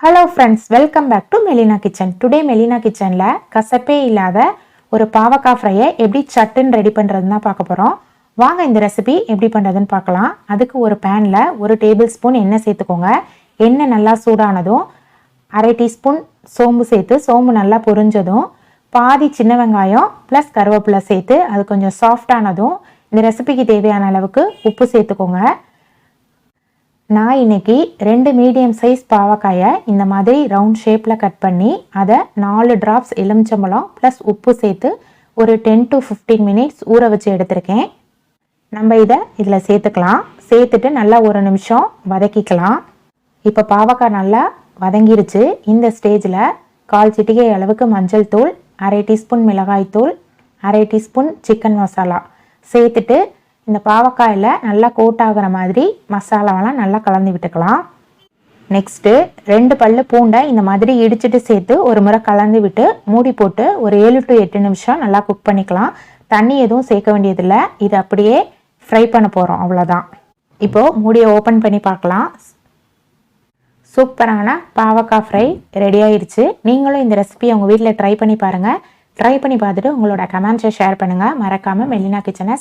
Hello friends, welcome back to Melina kitchen. Today Melina கிச்சனில் கசப்பே இல்லாத ஒரு பாவக்காய் ஃப்ரையை எப்படி சட்டுன்னு ரெடி பண்ணுறதுன்னு தான் பார்க்க போகிறோம். வாங்க இந்த ரெசிபி எப்படி பண்ணுறதுன்னு பார்க்கலாம். அதுக்கு ஒரு பேனில் 1 டேபிள் ஸ்பூன் எண்ணெய் சேர்த்துக்கோங்க. எண்ணெய் நல்லா சூடானதும் 1/2 டீஸ்பூன் சோம்பு சேர்த்து சோம்பு நல்லா பொரிஞ்சதும் பாதி சின்ன வெங்காயம் ப்ளஸ் கருவேப்பிலை சேர்த்து அது கொஞ்சம் சாஃப்டானதும் இந்த ரெசிபிக்கு தேவையான அளவுக்கு உப்பு சேர்த்துக்கோங்க. நான் இன்னைக்கு 2 மீடியம் சைஸ் பாவக்காயை இந்த மாதிரி ரவுண்ட் ஷேப்பில் கட் பண்ணி அதை 4 ட்ராப்ஸ் எலுமிச்சம்பழம் ப்ளஸ் உப்பு சேர்த்து ஒரு 10 to 15 மினிட்ஸ் ஊற வச்சு எடுத்திருக்கேன். நம்ம இதில் சேர்த்துக்கலாம். சேர்த்துட்டு நல்லா 1 நிமிஷம் வதக்கிக்கலாம். இப்போ பாவக்காய் நல்லா வதங்கிருச்சு. இந்த ஸ்டேஜில் 1/4 சிட்டிகை அளவுக்கு மஞ்சள் தூள், 1/2 டீஸ்பூன் மிளகாய் தூள், 1/2 டீஸ்பூன் சிக்கன் மசாலா சேர்த்துட்டு இந்த பாவக்காயில் நல்லா கோட் ஆகிற மாதிரி மசாலாவெல்லாம் நல்லா கலந்து விட்டுக்கலாம். நெக்ஸ்ட்டு 2 பல்லு பூண்டை இந்த மாதிரி இடிச்சிட்டு சேர்த்து ஒரு முறை கலந்து விட்டு மூடி போட்டு ஒரு 7 to 8 நிமிஷம் நல்லா குக் பண்ணிக்கலாம். தண்ணி எதுவும் சேர்க்க வேண்டியதில்லை. இது அப்படியே ஃப்ரை பண்ண போகிறோம், அவ்வளோதான். இப்போது மூடியை ஓப்பன் பண்ணி பார்க்கலாம். சூப்பரான பாவக்காய் ஃப்ரை ரெடி ஆயிடுச்சு. நீங்களும் இந்த ரெசிபியை உங்கள் வீட்டில் ட்ரை பண்ணி பாருங்கள். ட்ரை பண்ணி பார்த்துட்டு உங்களோட கமெண்ட்ஸை ஷேர் பண்ணுங்கள். மறக்காமல் மெலினா கிச்சனை